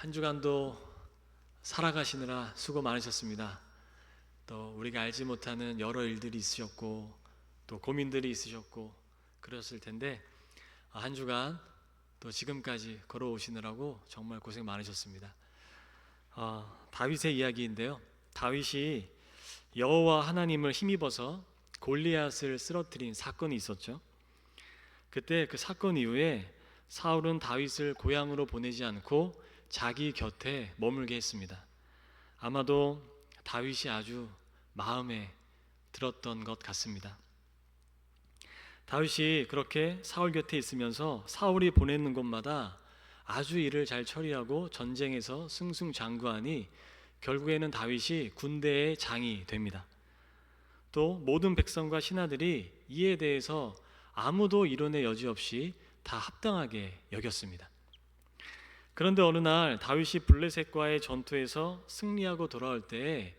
한 주간도 살아가시느라 수고 많으셨습니다. 또 우리가 알지 못하는 여러 일들이 있으셨고 또 고민들이 있으셨고 그러셨을 텐데 한 주간 또 지금까지 걸어오시느라고 정말 고생 많으셨습니다. 다윗의 이야기인데요. 다윗이 여호와 하나님을 힘입어서 골리앗을 쓰러뜨린 사건이 있었죠. 그때 그 사건 이후에 사울은 다윗을 고향으로 보내지 않고 자기 곁에 머물게 했습니다. 아마도 다윗이 아주 마음에 들었던 것 같습니다. 다윗이 그렇게 사울 곁에 있으면서 사울이 보내는 곳마다 아주 일을 잘 처리하고 전쟁에서 승승장구하니 결국에는 다윗이 군대의 장이 됩니다. 또 모든 백성과 신하들이 이에 대해서 아무도 이론의 여지 없이 다 합당하게 여겼습니다. 그런데 어느 날 다윗이 블레셋과의 전투에서 승리하고 돌아올 때에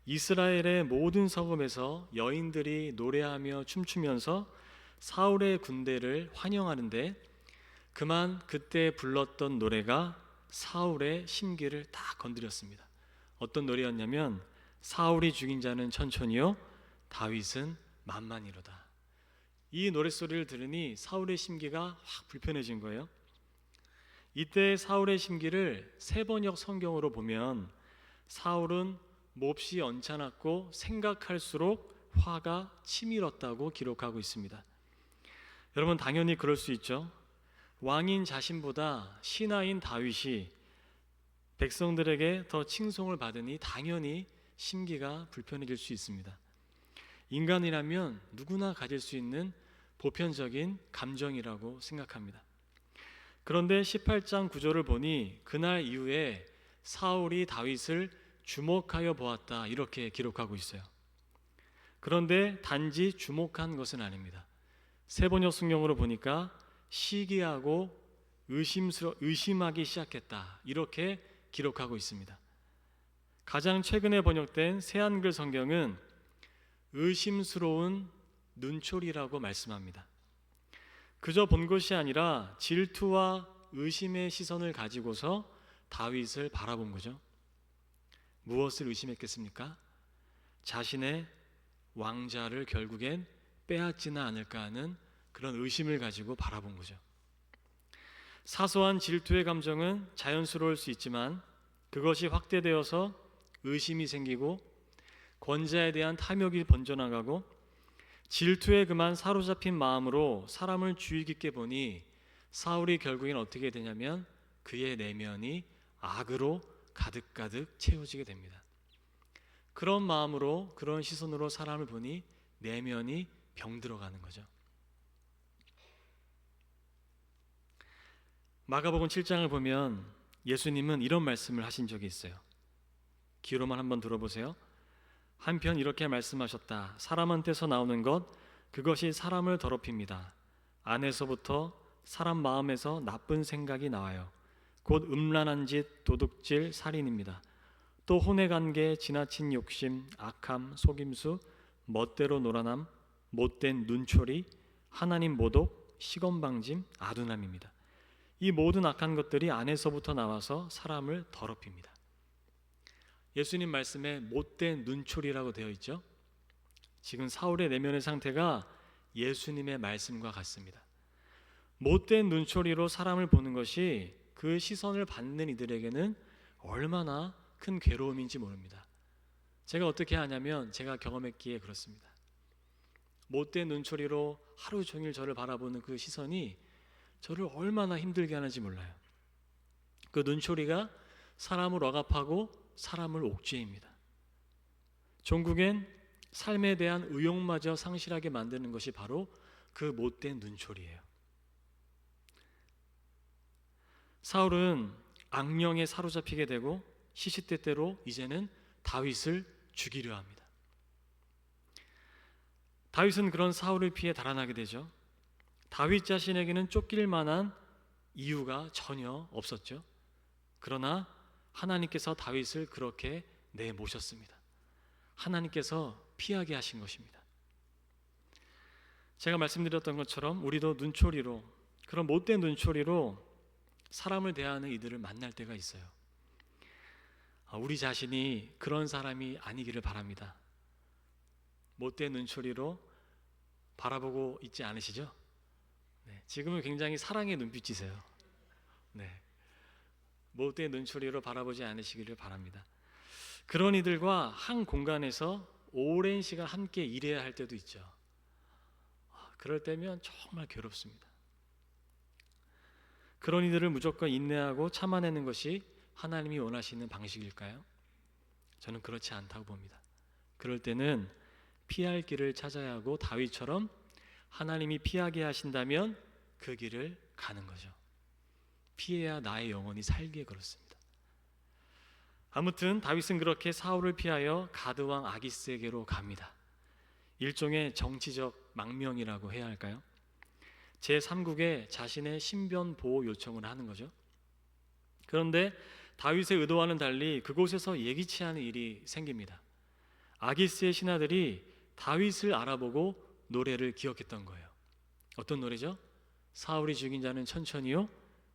이스라엘의 모든 성읍에서 여인들이 노래하며 춤추면서 사울의 군대를 환영하는데 그만 그때 불렀던 노래가 사울의 심기를 다 건드렸습니다. 어떤 노래였냐면 사울이 죽인 자는 천천히요 다윗은 만만이로다. 이 노랫소리를 들으니 사울의 심기가 확 불편해진 거예요. 이때 사울의 심기를 세번역 성경으로 보면 사울은 몹시 언짢았고 생각할수록 화가 치밀었다고 기록하고 있습니다. 여러분 당연히 그럴 수 있죠. 왕인 자신보다 신하인 다윗이 백성들에게 더 칭송을 받으니 당연히 심기가 불편해질 수 있습니다. 인간이라면 누구나 가질 수 있는 보편적인 감정이라고 생각합니다. 그런데 18장 9절을 보니 그날 이후에 사울이 다윗을 주목하여 보았다 이렇게 기록하고 있어요. 그런데 단지 주목한 것은 아닙니다. 세번역 성경으로 보니까 시기하고 의심하기 시작했다 이렇게 기록하고 있습니다. 가장 최근에 번역된 새한글 성경은 의심스러운 눈초리라고 말씀합니다. 그저 본 것이 아니라 질투와 의심의 시선을 가지고서 다윗을 바라본 거죠. 무엇을 의심했겠습니까? 자신의 왕자를 결국엔 빼앗지는 않을까 하는 그런 의심을 가지고 바라본 거죠. 사소한 질투의 감정은 자연스러울 수 있지만 그것이 확대되어서 의심이 생기고 권자에 대한 탐욕이 번져나가고 질투에 그만 사로잡힌 마음으로 사람을 주의 깊게 보니 사울이 결국엔 어떻게 되냐면 그의 내면이 악으로 가득가득 채워지게 됩니다. 그런 마음으로 그런 시선으로 사람을 보니 내면이 병들어가는 거죠. 마가복음 7장을 보면 예수님은 이런 말씀을 하신 적이 있어요. 귀로만 한번 들어보세요. 한편 이렇게 말씀하셨다. 사람한테서 나오는 것 그것이 사람을 더럽힙니다. 안에서부터 사람 마음에서 나쁜 생각이 나와요. 곧 음란한 짓, 도둑질, 살인입니다. 또 혼의 관계, 지나친 욕심, 악함, 속임수, 멋대로 놀아남, 못된 눈초리, 하나님 모독, 시건방짐, 아둔함입니다. 이 모든 악한 것들이 안에서부터 나와서 사람을 더럽힙니다. 예수님 말씀에 못된 눈초리라고 되어 있죠. 지금 사울의 내면의 상태가 예수님의 말씀과 같습니다. 못된 눈초리로 사람을 보는 것이 그 시선을 받는 이들에게는 얼마나 큰 괴로움인지 모릅니다. 제가 어떻게 하냐면 제가 경험했기에 그렇습니다. 못된 눈초리로 하루 종일 저를 바라보는 그 시선이 저를 얼마나 힘들게 하는지 몰라요. 그 눈초리가 사람을 억압하고 사람을 옥죄입니다. 종국엔 삶에 대한 의욕마저 상실하게 만드는 것이 바로 그 못된 눈초리예요. 사울은 악령에 사로잡히게 되고 시시때때로 이제는 다윗을 죽이려 합니다. 다윗은 그런 사울을 피해 달아나게 되죠. 다윗 자신에게는 쫓길 만한 이유가 전혀 없었죠. 그러나 하나님께서 다윗을 그렇게 내모셨습니다. 하나님께서 피하게 하신 것입니다. 제가 말씀드렸던 것처럼 우리도 눈초리로 그런 못된 눈초리로 사람을 대하는 이들을 만날 때가 있어요. 우리 자신이 그런 사람이 아니기를 바랍니다. 못된 눈초리로 바라보고 있지 않으시죠? 네, 지금은 굉장히 사랑의 눈빛이세요. 네, 못된 눈초리로 바라보지 않으시기를 바랍니다. 그런 이들과 한 공간에서 오랜 시간 함께 일해야 할 때도 있죠. 그럴 때면 정말 괴롭습니다. 그런 이들을 무조건 인내하고 참아내는 것이 하나님이 원하시는 방식일까요? 저는 그렇지 않다고 봅니다. 그럴 때는 피할 길을 찾아야 하고 다윗처럼 하나님이 피하게 하신다면 그 길을 가는 거죠. 피해야 나의 영혼이 살기에 그렇습니다. 아무튼 다윗은 그렇게 사울을 피하여 가드왕 아기스에게로 갑니다. 일종의 정치적 망명이라고 해야 할까요? 제3국에 자신의 신변 보호 요청을 하는 거죠. 그런데 다윗의 의도와는 달리 그곳에서 예기치 않은 일이 생깁니다. 아기스의 신하들이 다윗을 알아보고 노래를 기억했던 거예요. 어떤 노래죠? 사울이 죽인 자는 천천히요,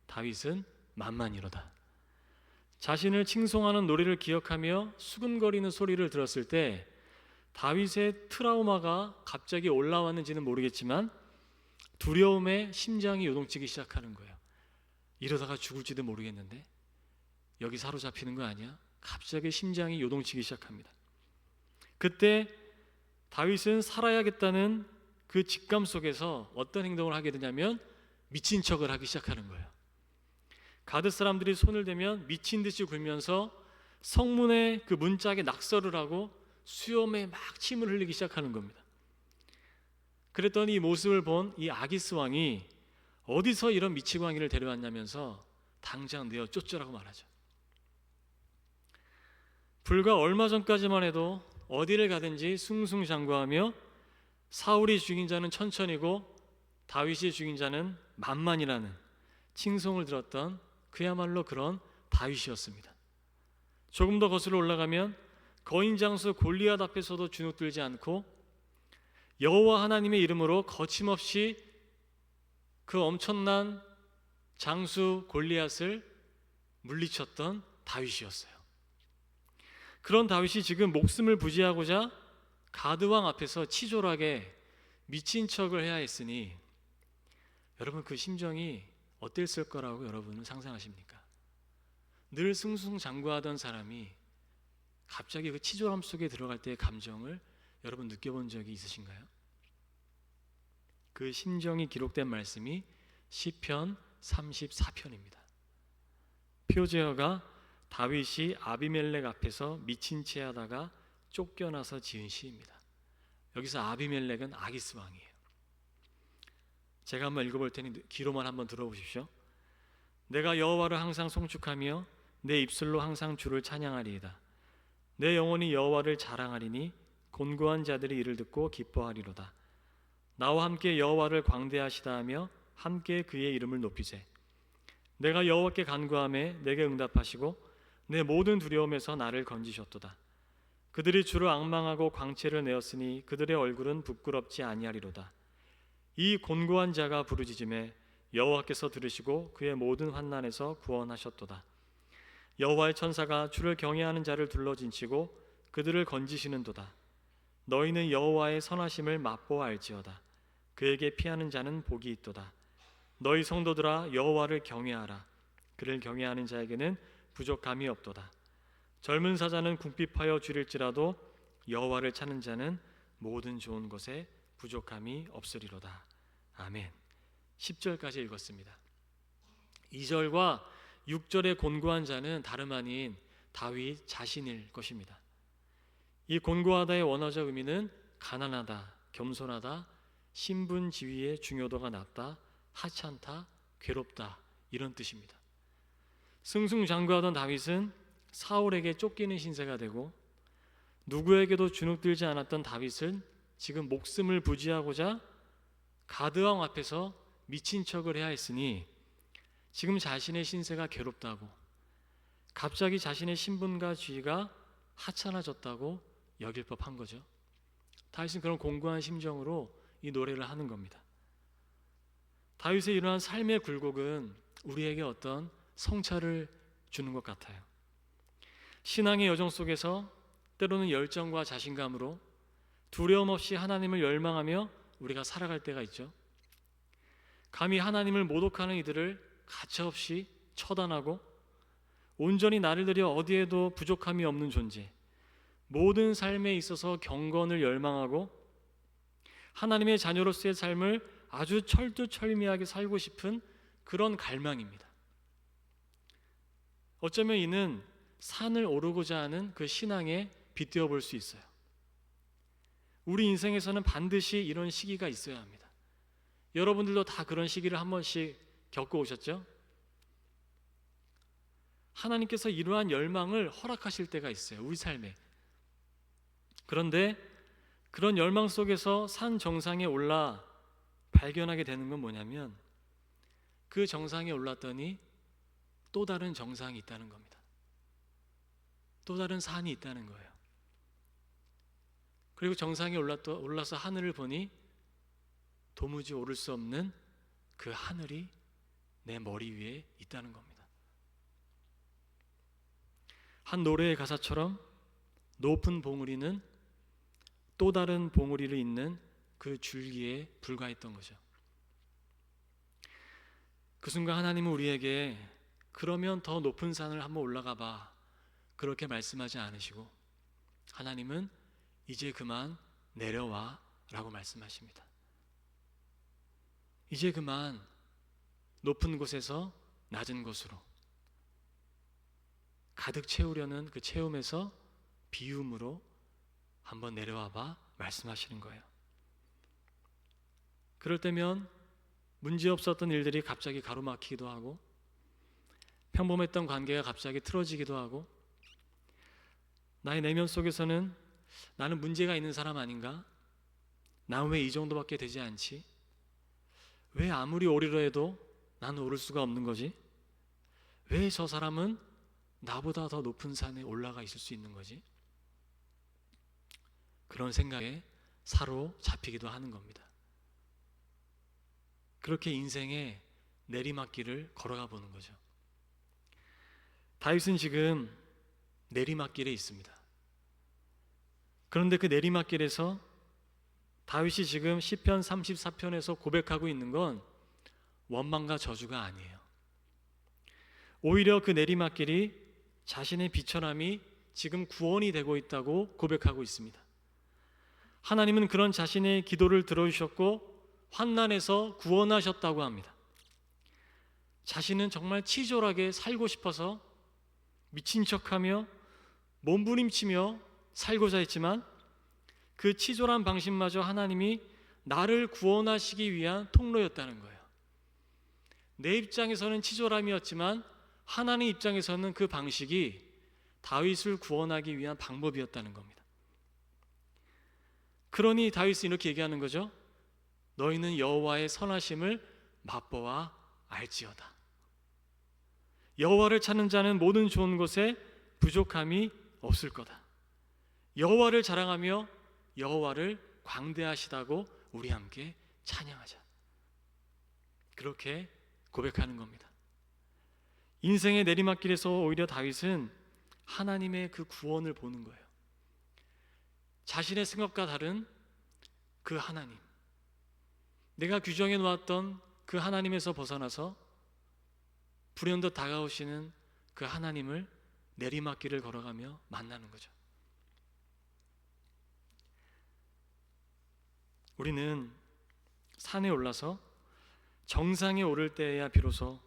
다윗은 만만이로다. 자신을 칭송하는 노래를 기억하며 수근거리는 소리를 들었을 때 다윗의 트라우마가 갑자기 올라왔는지는 모르겠지만 두려움에 심장이 요동치기 시작하는 거예요. 이러다가 죽을지도 모르겠는데 여기 사로잡히는 거 아니야? 갑자기 심장이 요동치기 시작합니다. 그때 다윗은 살아야겠다는 그 직감 속에서 어떤 행동을 하게 되냐면 미친 척을 하기 시작하는 거예요. 가드 사람들이 손을 대면 미친 듯이 굴면서 성문의 그 문짝에 낙서를 하고 수염에 막 침을 흘리기 시작하는 겁니다. 그랬더니 이 모습을 본 이 아기스 왕이 어디서 이런 미치광이를 데려왔냐면서 당장 내어 쫓으라고 말하죠. 불과 얼마 전까지만 해도 어디를 가든지 숭숭장구하며 사울이 죽인 자는 천천히고 다윗이 죽인 자는 만만이라는 칭송을 들었던 그야말로 그런 다윗이었습니다. 조금 더 거슬러 올라가면 거인 장수 골리앗 앞에서도 주눅들지 않고 여호와 하나님의 이름으로 거침없이 그 엄청난 장수 골리앗을 물리쳤던 다윗이었어요. 그런 다윗이 지금 목숨을 부지하고자 가드왕 앞에서 치졸하게 미친 척을 해야 했으니 여러분 그 심정이 어땠을 거라고 여러분은 상상하십니까? 늘 승승장구하던 사람이 갑자기 그 치졸함 속에 들어갈 때의 감정을 여러분 느껴본 적이 있으신가요? 그 심정이 기록된 말씀이 시편 34편입니다. 표제어가 다윗이 아비멜렉 앞에서 미친 채 하다가 쫓겨나서 지은 시입니다. 여기서 아비멜렉은 아기스 왕이에요. 제가 한번 읽어볼 테니 귀로만 한번 들어보십시오. 내가 여호와를 항상 송축하며 내 입술로 항상 주를 찬양하리이다. 내 영혼이 여호와를 자랑하리니 곤고한 자들이 이를 듣고 기뻐하리로다. 나와 함께 여호와를 광대하시다 하며 함께 그의 이름을 높이세. 내가 여호와께 간구하매 내게 응답하시고 내 모든 두려움에서 나를 건지셨도다. 그들이 주를 앙망하고 광채를 내었으니 그들의 얼굴은 부끄럽지 아니하리로다. 이 곤고한 자가 부르짖음에 여호와께서 들으시고 그의 모든 환난에서 구원하셨도다. 여호와의 천사가 주를 경외하는 자를 둘러진치고 그들을 건지시는도다. 너희는 여호와의 선하심을 맛보아 알지어다. 그에게 피하는 자는 복이 있도다. 너희 성도들아 여호와를 경외하라. 그를 경외하는 자에게는 부족함이 없도다. 젊은 사자는 궁핍하여 줄일지라도 여호와를 찾는 자는 모든 좋은 것에 부족함이 없으리로다. 아멘. 10절까지 읽었습니다. 2절과 6절의 곤고한 자는 다름 아닌 다윗 자신일 것입니다. 이 곤고하다의 원어적 의미는 가난하다, 겸손하다, 신분 지위의 중요도가 낮다, 하찮다, 괴롭다 이런 뜻입니다. 승승장구하던 다윗은 사울에게 쫓기는 신세가 되고 누구에게도 주눅들지 않았던 다윗은 지금 목숨을 부지하고자 가드왕 앞에서 미친 척을 해야 했으니 지금 자신의 신세가 괴롭다고 갑자기 자신의 신분과 지위가 하찮아졌다고 여길 법한 거죠. 다윗은 그런 공고한 심정으로 이 노래를 하는 겁니다. 다윗의 이러한 삶의 굴곡은 우리에게 어떤 성찰을 주는 것 같아요. 신앙의 여정 속에서 때로는 열정과 자신감으로 두려움 없이 하나님을 열망하며 우리가 살아갈 때가 있죠. 감히 하나님을 모독하는 이들을 가차없이 처단하고 온전히 나를 들여 어디에도 부족함이 없는 존재, 모든 삶에 있어서 경건을 열망하고 하나님의 자녀로서의 삶을 아주 철두철미하게 살고 싶은 그런 갈망입니다. 어쩌면 이는 산을 오르고자 하는 그 신앙에 빗대어 볼 수 있어요. 우리 인생에서는 반드시 이런 시기가 있어야 합니다. 여러분들도 다 그런 시기를 한 번씩 겪어오셨죠? 하나님께서 이러한 열망을 허락하실 때가 있어요, 우리 삶에. 그런데 그런 열망 속에서 산 정상에 올라 발견하게 되는 건 뭐냐면 그 정상에 올랐더니 또 다른 정상이 있다는 겁니다. 또 다른 산이 있다는 거예요. 그리고 정상에 올라서 하늘을 보니 도무지 오를 수 없는 그 하늘이 내 머리 위에 있다는 겁니다. 한 노래의 가사처럼 높은 봉우리는 또 다른 봉우리를 잇는 그 줄기에 불과했던 거죠. 그 순간 하나님은 우리에게 그러면 더 높은 산을 한번 올라가 봐, 그렇게 말씀하지 않으시고 하나님은 이제 그만 내려와 라고 말씀하십니다. 이제 그만 높은 곳에서 낮은 곳으로 가득 채우려는 그 채움에서 비움으로 한번 내려와 봐 말씀하시는 거예요. 그럴 때면 문제없었던 일들이 갑자기 가로막히기도 하고 평범했던 관계가 갑자기 틀어지기도 하고 나의 내면 속에서는 나는 문제가 있는 사람 아닌가? 난 왜 이 정도밖에 되지 않지? 왜 아무리 오르려 해도 나는 오를 수가 없는 거지? 왜 저 사람은 나보다 더 높은 산에 올라가 있을 수 있는 거지? 그런 생각에 사로잡히기도 하는 겁니다. 그렇게 인생의 내리막길을 걸어가 보는 거죠. 다윗은 지금 내리막길에 있습니다. 그런데 그 내리막길에서 다윗이 지금 시편 34편에서 고백하고 있는 건 원망과 저주가 아니에요. 오히려 그 내리막길이 자신의 비천함이 지금 구원이 되고 있다고 고백하고 있습니다. 하나님은 그런 자신의 기도를 들어주셨고 환난에서 구원하셨다고 합니다. 자신은 정말 치졸하게 살고 싶어서 미친 척하며 몸부림치며 살고자 했지만 그 치졸한 방식마저 하나님이 나를 구원하시기 위한 통로였다는 거예요. 내 입장에서는 치졸함이었지만 하나님 입장에서는 그 방식이 다윗을 구원하기 위한 방법이었다는 겁니다. 그러니 다윗은 이렇게 얘기하는 거죠. 너희는 여호와의 선하심을 맛보아 알지어다. 여호와를 찾는 자는 모든 좋은 것에 부족함이 없을 거다. 여호와를 자랑하며 여호와를 광대하시다고 우리 함께 찬양하자. 그렇게 고백하는 겁니다. 인생의 내리막길에서 오히려 다윗은 하나님의 그 구원을 보는 거예요. 자신의 생각과 다른 그 하나님, 내가 규정해 놓았던 그 하나님에서 벗어나서 불현듯 다가오시는 그 하나님을 내리막길을 걸어가며 만나는 거죠. 우리는 산에 올라서 정상에 오를 때야 비로소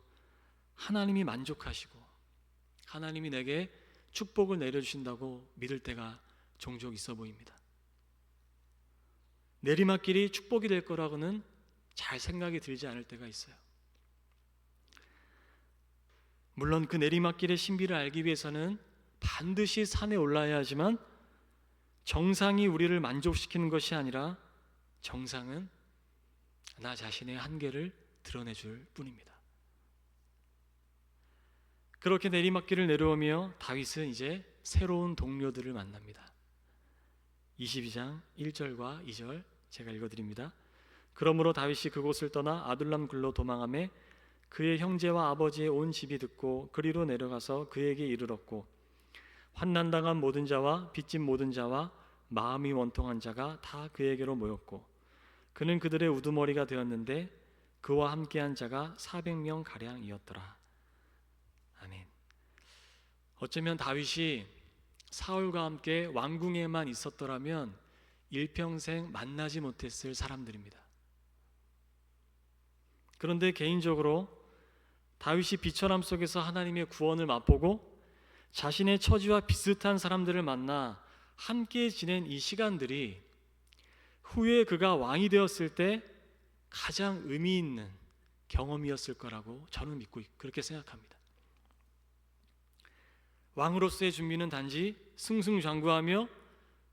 하나님이 만족하시고 하나님이 내게 축복을 내려주신다고 믿을 때가 종종 있어 보입니다. 내리막길이 축복이 될 거라고는 잘 생각이 들지 않을 때가 있어요. 물론 그 내리막길의 신비를 알기 위해서는 반드시 산에 올라야 하지만 정상이 우리를 만족시키는 것이 아니라 정상은 나 자신의 한계를 드러내줄 뿐입니다. 그렇게 내리막길을 내려오며 다윗은 이제 새로운 동료들을 만납니다. 22장 1절과 2절 제가 읽어드립니다. 그러므로 다윗이 그곳을 떠나 아둘람 굴로 도망하매 그의 형제와 아버지의 온 집이 듣고 그리로 내려가서 그에게 이르렀고 환난당한 모든 자와 빚진 모든 자와 마음이 원통한 자가 다 그에게로 모였고 그는 그들의 우두머리가 되었는데 그와 함께한 자가 400명 가량이었더라. 아멘. 어쩌면 다윗이 사울과 함께 왕궁에만 있었더라면 일평생 만나지 못했을 사람들입니다. 그런데 개인적으로 다윗이 비천함 속에서 하나님의 구원을 맛보고 자신의 처지와 비슷한 사람들을 만나 함께 지낸 이 시간들이 후에 그가 왕이 되었을 때 가장 의미 있는 경험이었을 거라고 저는 믿고 그렇게 생각합니다. 왕으로서의 준비는 단지 승승장구하며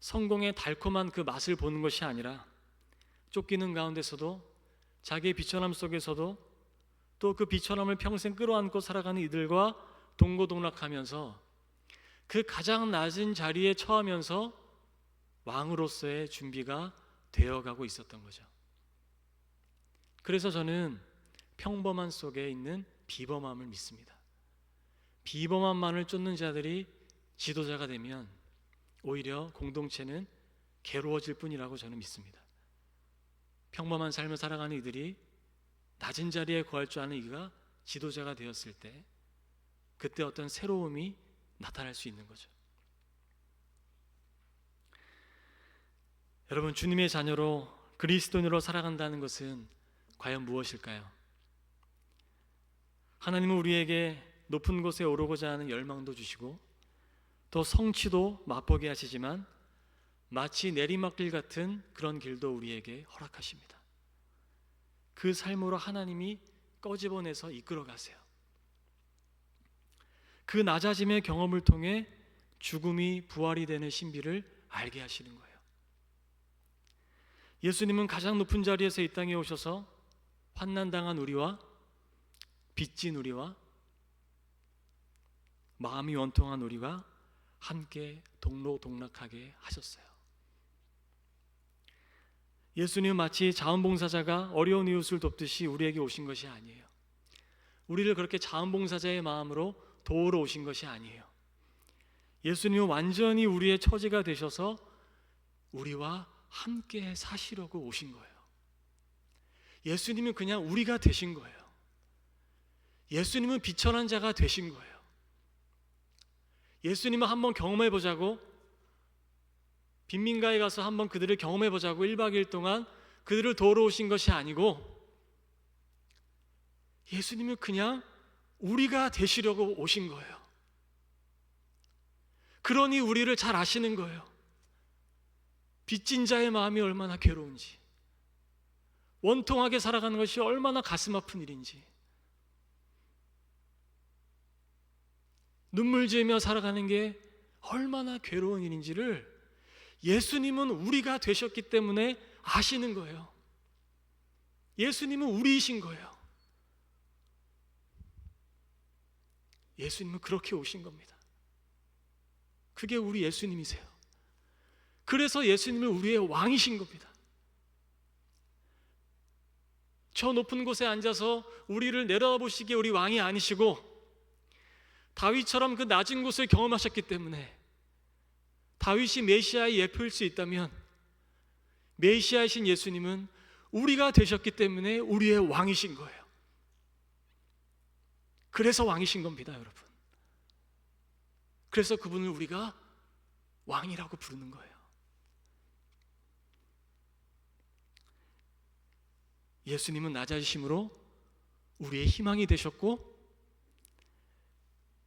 성공의 달콤한 그 맛을 보는 것이 아니라 쫓기는 가운데서도 자기의 비천함 속에서도 또 그 비천함을 평생 끌어안고 살아가는 이들과 동고동락하면서 그 가장 낮은 자리에 처하면서 왕으로서의 준비가 되어가고 있었던 거죠. 그래서 저는 평범함 속에 있는 비범함을 믿습니다. 비범함만을 쫓는 자들이 지도자가 되면 오히려 공동체는 괴로워질 뿐이라고 저는 믿습니다. 평범한 삶을 살아가는 이들이 낮은 자리에 거할 줄 아는 이가 지도자가 되었을 때 그때 어떤 새로움이 나타날 수 있는 거죠. 여러분, 주님의 자녀로 그리스도인으로 살아간다는 것은 과연 무엇일까요? 하나님은 우리에게 높은 곳에 오르고자 하는 열망도 주시고 또 성취도 맛보게 하시지만 마치 내리막길 같은 그런 길도 우리에게 허락하십니다. 그 삶으로 하나님이 꺼집어내서 이끌어 가세요. 그 낮아짐의 경험을 통해 죽음이 부활이 되는 신비를 알게 하시는 거예요. 예수님은 가장 높은 자리에서 이 땅에 오셔서 환난당한 우리와 빚진 우리와 마음이 원통한 우리가 함께 동로동락하게 하셨어요. 예수님은 마치 자원봉사자가 어려운 이웃을 돕듯이 우리에게 오신 것이 아니에요. 우리를 그렇게 자원봉사자의 마음으로 도우러 오신 것이 아니에요. 예수님은 완전히 우리의 처지가 되셔서 우리와 함께 사시려고 오신 거예요. 예수님은 그냥 우리가 되신 거예요. 예수님은 비천한 자가 되신 거예요. 예수님은 한번 경험해 보자고, 빈민가에 가서 한번 그들을 경험해 보자고 1박 2일 동안 그들을 도우러 오신 것이 아니고 예수님은 그냥 우리가 되시려고 오신 거예요. 그러니 우리를 잘 아시는 거예요. 빚진 자의 마음이 얼마나 괴로운지, 원통하게 살아가는 것이 얼마나 가슴 아픈 일인지, 눈물 지으며 살아가는 게 얼마나 괴로운 일인지를 예수님은 우리가 되셨기 때문에 아시는 거예요. 예수님은 우리이신 거예요. 예수님은 그렇게 오신 겁니다. 그게 우리 예수님이세요. 그래서 예수님은 우리의 왕이신 겁니다. 저 높은 곳에 앉아서 우리를 내려다보시기에 우리 왕이 아니시고 다윗처럼 그 낮은 곳을 경험하셨기 때문에 다윗이 메시아의 예표일 수 있다면 메시아이신 예수님은 우리가 되셨기 때문에 우리의 왕이신 거예요. 그래서 왕이신 겁니다, 여러분. 그래서 그분을 우리가 왕이라고 부르는 거예요. 예수님은 낮아지심으로 우리의 희망이 되셨고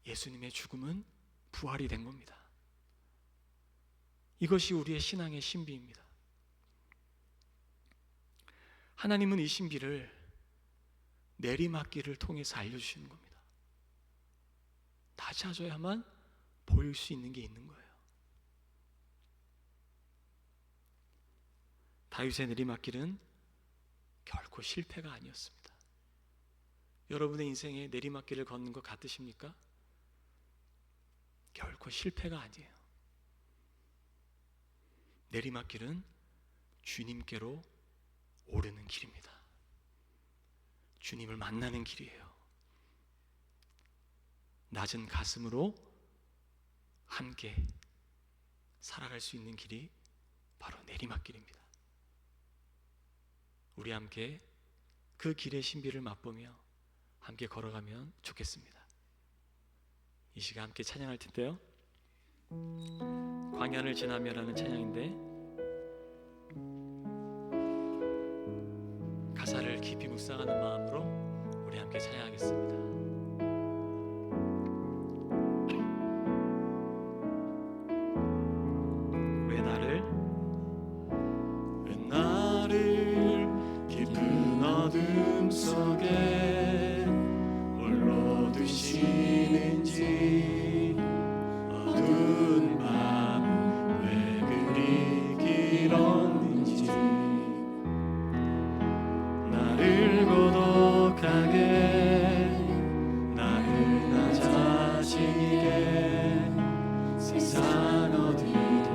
예수님의 죽음은 부활이 된 겁니다. 이것이 우리의 신앙의 신비입니다. 하나님은 이 신비를 내리막길을 통해서 알려주시는 겁니다. 낮아져야만 보일 수 있는 게 있는 거예요. 다윗의 내리막길은 결코 실패가 아니었습니다. 여러분의 인생에 내리막길을 걷는 것 같으십니까? 결코 실패가 아니에요. 내리막길은 주님께로 오르는 길입니다. 주님을 만나는 길이에요. 낮은 가슴으로 함께 살아갈 수 있는 길이 바로 내리막길입니다. 우리 함께 그 길의 신비를 맛보며 함께 걸어가면 좋겠습니다. 이 시간 함께 찬양할 텐데요, 광야를 지나며라는 찬양인데 가사를 깊이 묵상하는 마음으로 우리 함께 찬양하겠습니다. 왜 나를 깊은 어둠 속에 홀로 두시는지, 어두운 밤 왜 그리 길었는지, 나를 고독하게 나를 나 자신에게 세상 어디도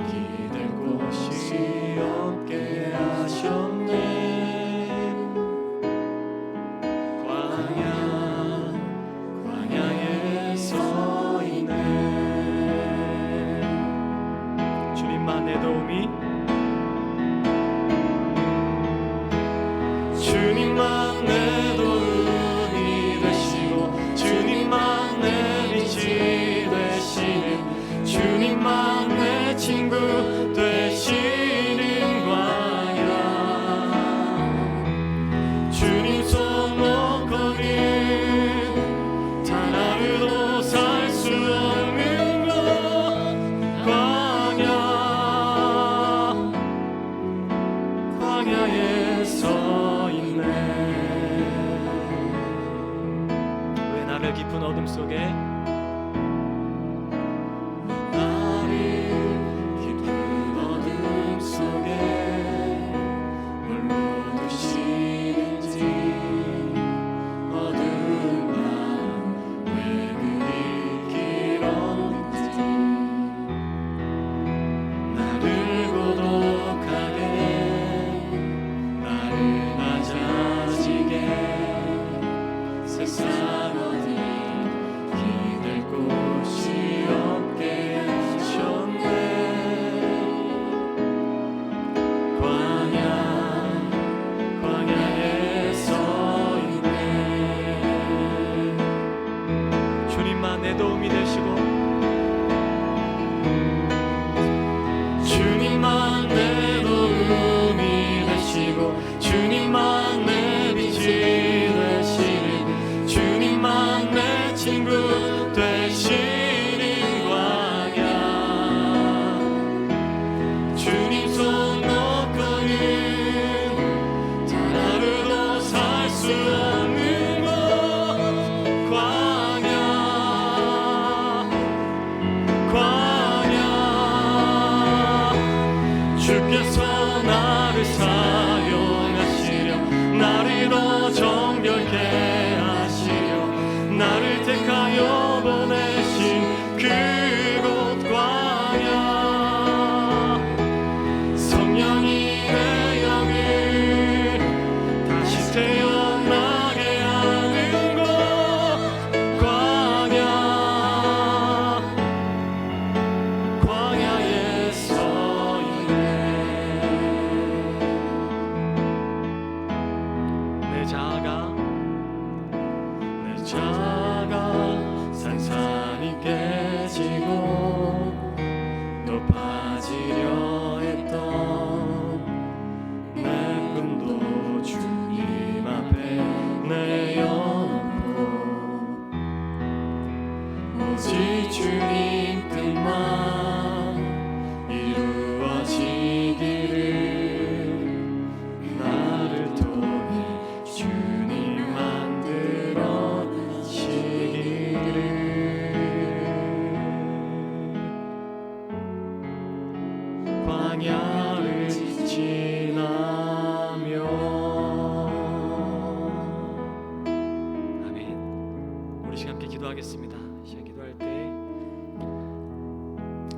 기댈 곳이 없게 하셨네. 광야에 서 있네. 주님만 내 도움이, 주님만 내 도움이 되시고, 주님만 내 빛이 되시는, 주님만 내 친구 되시는 광야. 주님 손 놓고는 단 하루도 살 수 없는 곳, 광야에 서 있네. 왜 나를 깊은 어둠 속에, 내 도움이 되시고, 주님만 내 도움이 되시고, 주님만 내 빛이 되시는, 주님만 내 친구 되시는 광야. 주님 손 놓고는 단 하루도 살 수 없는 곳, 주께서 나를 사용하시려, 나를 더 정결케 하시려, 나를 택하여 보내신 그곳 광야. 성령이 내 영을 다시 태어나게 하는 곳, 광야에서 내 자아가 산산이 깨지고 높아지려 했던 내 꿈도 주님 앞에 내어놓고, 오직 주님 뜻만 이루어지기를, 나를 통해 주님 만들어 시기를. 광야를 지나며. 아멘. 우리 시간 함께 기도하겠습니다. 시간 기도할 때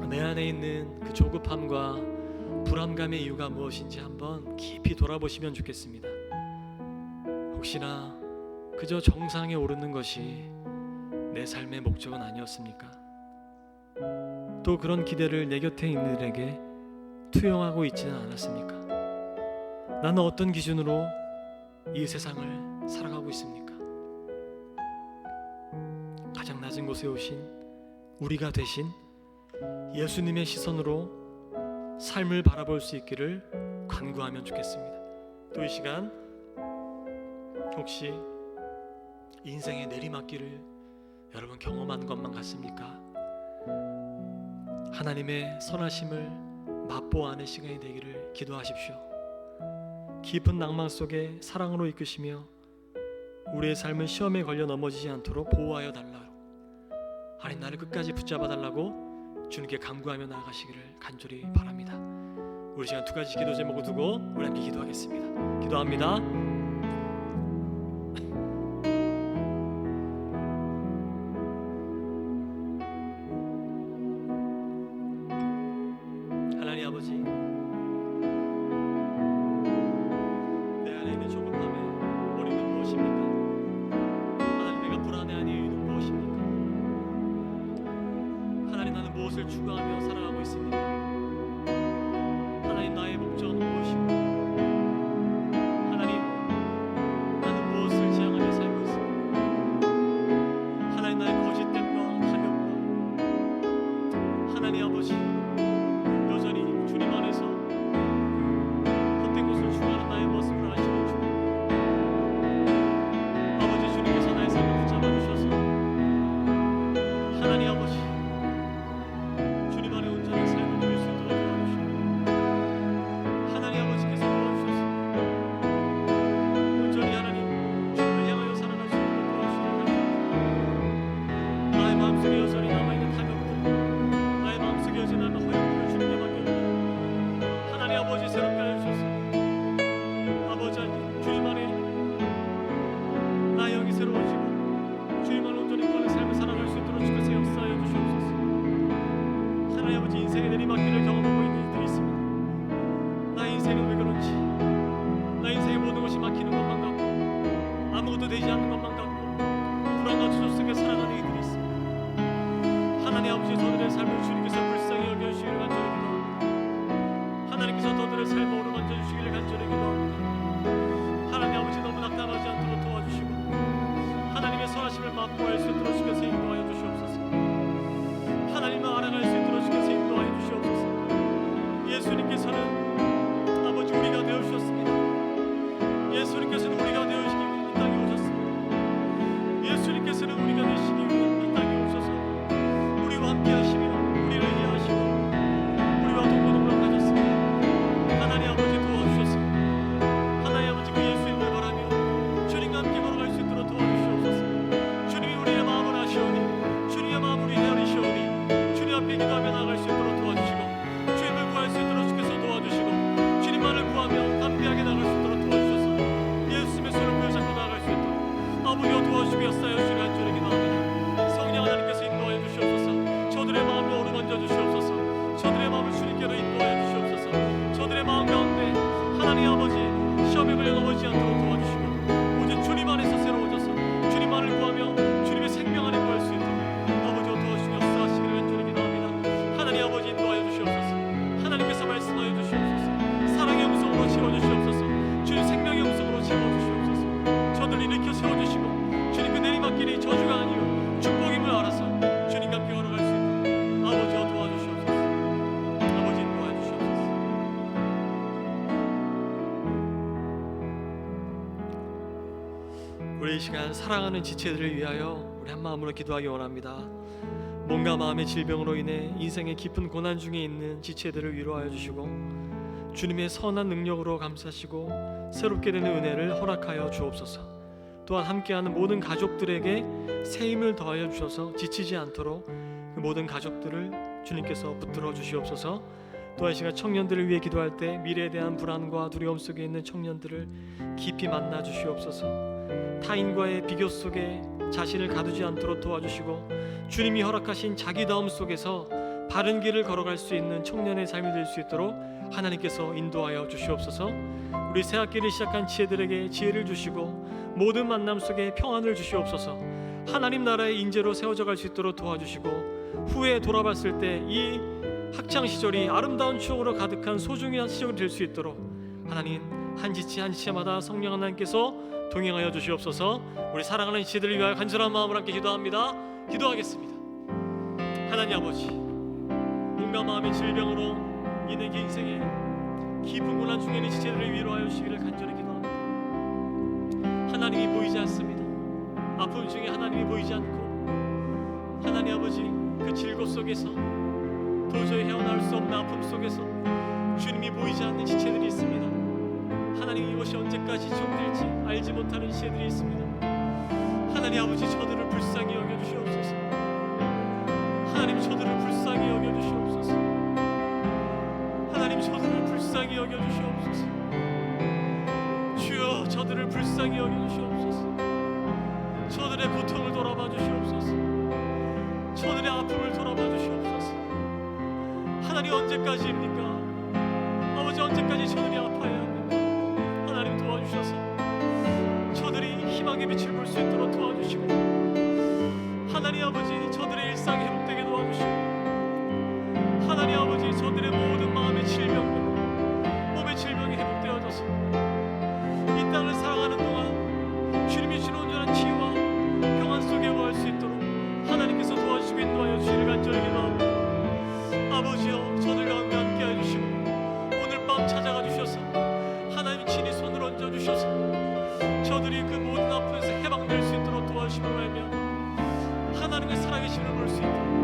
내 안에 있는 그 조급함과 불안감의 이유가 무엇인지 한번 깊이 돌아보시면 좋겠습니다. 혹시나 그저 정상에 오르는 것이 내 삶의 목적은 아니었습니까? 또 그런 기대를 내 곁에 있는 이들에게 투영하고 있지는 않았습니까? 나는 어떤 기준으로 이 세상을 살아가고 있습니까? 가장 낮은 곳에 오신 우리가 되신 예수님의 시선으로 삶을 바라볼 수 있기를 간구하면 좋겠습니다. 또 이 시간 혹시 인생의 내리막길을 여러분 경험한 것만 같습니까? 하나님의 선하심을 맛보아하는 시간이 되기를 기도하십시오. 깊은 낭만 속에 사랑으로 이끄시며 우리의 삶을 시험에 걸려 넘어지지 않도록 보호하여 달라고, 하나님 나를 끝까지 붙잡아 달라고 주님께 간구하며 나아가시기를 간절히 바랍니다. 우리 시간 두 가지 기도 제목을 두고 우리 함께 기도하겠습니다. 기도합니다. 하나님 아버지, 내 안에 있는 조급함의 원인은 무엇입니까? 하나님, 내가 불안해하는 이유는 무엇입니까? 하나님, 나는 무엇을 추구하며 살아가고 있습니까? 하나님, 나의 목적은 무엇이고, 하나님, 나는 무엇을 지향하며 살고 있습니까? 하나님, 나의 거짓됨과 탐욕과, 하나님 아버지, 여전히 주님 안에서 헛된 것을 추구하는 나의 모습을 아시는 주님, 아버지, 주님께서 나의 삶을 붙잡아 주셔서 하나님 아버지, 주님 안에 온전한 삶을 누릴 수 있도록 도와주시고, 하나님 아버지께서 도와주셔서 온전히 하나님 주님을 향하여 살아갈 수 있도록 도와주시기를 간절합니다. 나의 마음속에 여전히 남아있는 탐욕들, 나의 마음속에 여전히 남은 허영들을 주님께 맡겨드립니다. 하나님 아버지, 새롭게 하여 주셔서 아버지, 주님 안에 나의 영이 새로워지고 주님 안에 온전히 구원의 삶을 살아갈 수 있도록 주께서 역사하여 주시옵소서. 하나님 아버지, 인생의 내리막길을 경험하고 있는 이들이 있습니다. 나의 인생은 왜 그런지, 나의 인생의 모든 것이 막히는 것만 같고 아무것도 되지 않는 것만 같고 불안과 초조 속에 살아가는 이들이 있습니다. 하나님 아버지, 저들의 삶을 주님께서 불쌍히 여겨주시기를 간절히 기도합니다. 하나님께서 저들의 삶을 오르만져 주시기를 간절히 기도합니다. 하나님 아버지, 너무 낙담하지 않도록 도와주시고 하나님의 선하심을 맛보할 수 있도록 주께서 인도하여 주시옵소서. 하나님을 알아갈 수 있도록 주께서 인도하여 주시옵소서. 예수님께서는 아버지 우리가 되어주셨습니다. 예수님께서는 우리가 되어주시기 위해 이 땅에 오셨습니다. 예수님께서는 우리가 되시기 위해 이 땅에 오셔서 우리와 함께 하시며 우리를 이해하시고 우리와 동고동락하셨습니다. 하나님 아버지, 도와주셨습니다. 하나님 아버지, 그 예수 이름을 바라며 주님과 함께 걸어갈 수 있도록 도와주시옵소서. 주님이 우리의 마음을 아시오니 주님의 마음을 헤아리시오니 주님 앞에 기도하며 나아갈 수 있도록 도와주시고 주님을 구할 수 있도록 주께서 도와주시고 주님만을 구하며 담대하게 나아갈 수 있도록 도와주셔서 예수님의 손을 부여잡고 나아갈 수 있도록 아버지여 도와주시고 역사하여 주시기를 간절히 기도합니다. 성령 하나님께서 인도하여 주시옵소서. 저들의 마음을 어루만져 주시옵소서. 저들의 마음을 주님께로 인도하여 주시옵소서. 저들의 마음 가운데 하나님 아버지, 시험에 걸려 넘어지지 않도록 도와주시고 오직 주님 안에서 새로워져서 주님만을 구하며 주님의 생명 안에 구할 수 있도록 아버지여 도와주시고 역사하시기를 간절히 기도합니다. 하나님 아버지, 인도하여 주시옵소서. 하나님께서 말씀하여 주시옵소서. 사랑의 음성으로 채워주시옵소서. 주님 생명의 음성으로 채워주시옵소서. 저들 일으켜 세워주시고 주님 그 내리막길이 저주가 아니요 축복임을 알아서 주님과 함께 걸어갈 수 있도록 아버지여 도와주시옵소서. 아버지, 인도하여 주시옵소서. 우리 이 시간 사랑하는 지체들을 위하여 우리 한 마음으로 기도하기 원합니다. 몸과 마음의 질병으로 인해 인생의 깊은 고난 중에 있는 지체들을 위로하여 주시고 주님의 선한 능력으로 감싸시고 새롭게 되는 은혜를 허락하여 주옵소서. 또한 함께하는 모든 가족들에게 새 힘을 더하여 주셔서 지치지 않도록 그 모든 가족들을 주님께서 붙들어 주시옵소서. 또한 이 시간 청년들을 위해 기도할 때 미래에 대한 불안과 두려움 속에 있는 청년들을 깊이 만나 주시옵소서. 타인과의 비교 속에 자신을 가두지 않도록 도와주시고 주님이 허락하신 자기다움 속에서 바른 길을 걸어갈 수 있는 청년의 삶이 될 수 있도록 하나님께서 인도하여 주시옵소서. 우리 새 학기를 시작한 지혜들에게 지혜를 주시고 모든 만남 속에 평안을 주시옵소서. 하나님 나라의 인재로 세워져 갈 수 있도록 도와주시고 후에 돌아봤을 때 이 학창 시절이 아름다운 추억으로 가득한 소중한 시절이 될 수 있도록 하나님 한 지체 한 지체마다 성령 하나님께서 동행하여 주시옵소서. 우리 사랑하는 지체들을 위하여 간절한 마음으로 함께 기도합니다. 기도하겠습니다. 하나님 아버지, 온갖 마음의 질병으로 인해 인생에 깊은 고난 중에 있는 지체들을 위로하여 주시기를 간절히 기도합니다. 하나님이 보이지 않습니다. 아픔 중에 하나님이 보이지 않고 하나님 아버지 그 질고 속에서 도저히 헤어나올 수 없는 아픔 속에서 주님이 보이지 않는 지체들이 있습니다. 하나님 이것이 언제까지 지속될지 알지 못하는 지체들이 있습니다. 하나님 아버지 저들을 불쌍히 여겨주시옵소서. 하나님 저들을 불쌍히 여겨주시옵소서. 하나님 저들을 불쌍히 여겨주시옵소서. 주여 저들을 불쌍히 여겨주시옵소서. 저들의 고통을 돌아봐 주시옵소서. 저들의 아픔을 돌아봐 주시옵소서. 하나님 언제까지입니까? 아버지 언제까지 저들이 아파야 합니까? 하나님 도와주셔서 저들이 희망의 빛을 볼 수 있도록 도와주시고 하나님 아버지 저들의 일상이 회복되게 도와주시고 하나님 아버지 저들의 모든 마음의 질병과 몸의 질병이 회복되어져서 이 땅을 살아가는 동안 주님이 주는 온전한 치유와 평안 속에 거할 수 있도록 하나님께서 도와주시고 인도하여 주시기를 간절히 기도합니다. 아버지여 저들 가운데 함께 해주시고 오늘 밤 찾아가 주셔서 하나님 친히 손을 얹어 주셔서 저들이 그 모든 아픔에서 해방될 수 있도록 도와주시며 말면 하나님의 살아계심을 볼 수 있도록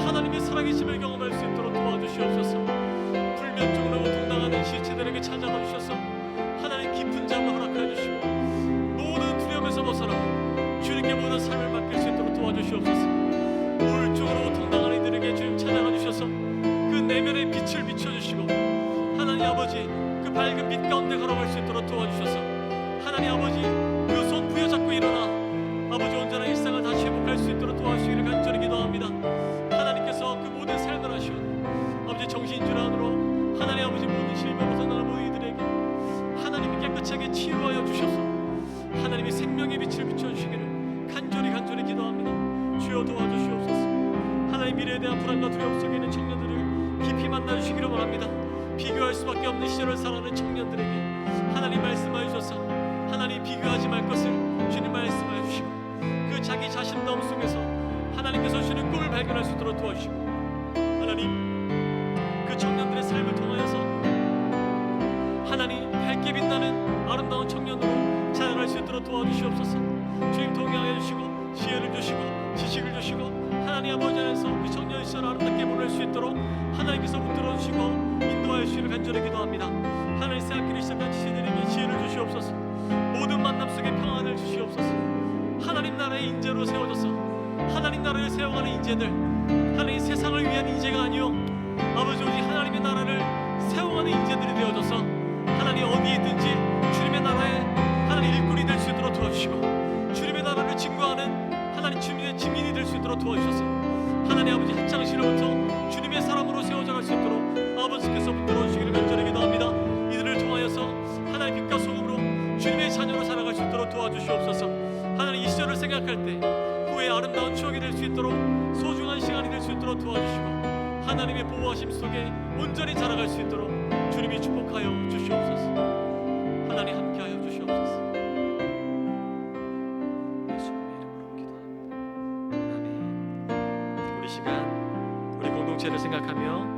하나님의 살아계심을 경험할 수 있도록 도와주시옵소서. 불면증으로 고통당하는 지체들에게 찾아가 주셔서 하나님 깊은 잠을 허락해 주시고 모든 두려움에서 벗어나 주님께 모든 삶을 맡길 수 있도록 도와주시옵소서. 우울증으로 고통당하는 이들에게 주님 찾아가 주셔서 그 내면의 빛을 비춰주시고 하나님 아버지 그 밝은 빛 가운데 걸어갈 수 있도록 도와주셔서 하나님 아버지 그 손 부여잡고 일어나 아버지 온전한 일상을 다시 회복할 수 있도록 도와주시기를 간절히 기도합니다. 하나님께서 그 모든 삶을 하시오니 아버지 정신질환으로 하나님 아버지 모든 질병을 벗어나는 모든 이들에게 하나님이 깨끗하게 치유하여 주셔서 하나님의 생명의 빛을 비춰주시기를 간절히 기도합니다. 주여 도와주시옵소서. 하나님 미래에 대한 불안과 두려움 속에 있는 청년들을 깊이 만나주시기를 원합니다. 비교할 수밖에 없는 시절을 살아가는 청년들에게 하나님 말씀하여 주셔서 하나님 비교하지 말 것을 주님 말씀하여 주시고 그 자기 자신다움 속에서 하나님께서 주시는 꿈을 발견할 수 있도록 도와주시고 하나님 그 청년들의 삶을 통하여서 하나님 밝게 빛나는 아름다운 청년으로 자라날 수 있도록 도와주시옵소서. 주님 동행하여 주시고 지혜를 주시고 지식을 주시고 하나님 아버지 안에서 그 청년 시절을 아름답게 보낼 수 있도록 하나님께서 붙들어 주시고 인도하여 주시기를 간절히 기도합니다. 하나님 새학기를 시작한 지체들에게 지혜를 주시옵소서. 모든 만남 속에 평안을 주시옵소서. 하나님 나라의 인재로 세워져서 하나님 나라를 세워가는 인재들 하나님 세상을 위한 인재가 아니요 아버지 오직 하나님의 나라를 세워가는 인재들이 되어져서 하나님 어디에 있든지 주님의 나라에 하나님 일꾼이 될 수 있도록 도와주시고 주님의 나라를 증거하는 하나님 주님의 증인이 될 수 있도록 도와주셔서 하나님 아버지 학창시절부터 주님의 사람으로 세워져갈 수 있도록 아버지께서 붙들어 주시기를 간절히 기도합니다. 이들을 통하여서 하나님 빛과 소금으로 주님의 자녀로 살아갈 수 있도록 도와주시옵소서. 하나님 이 시절을 생각할 때 후에 아름다운 추억이 될 수 있도록 소중한 시간이 될 수 있도록 도와주시고 하나님의 보호하심 속에 온전히 자라갈 수 있도록 주님이 축복하여 주시옵소서. 하나님 함께하여 주시옵소서. 예수님의 이름으로 기도합니다. 아멘. 우리 시간 우리 공동체를 생각하며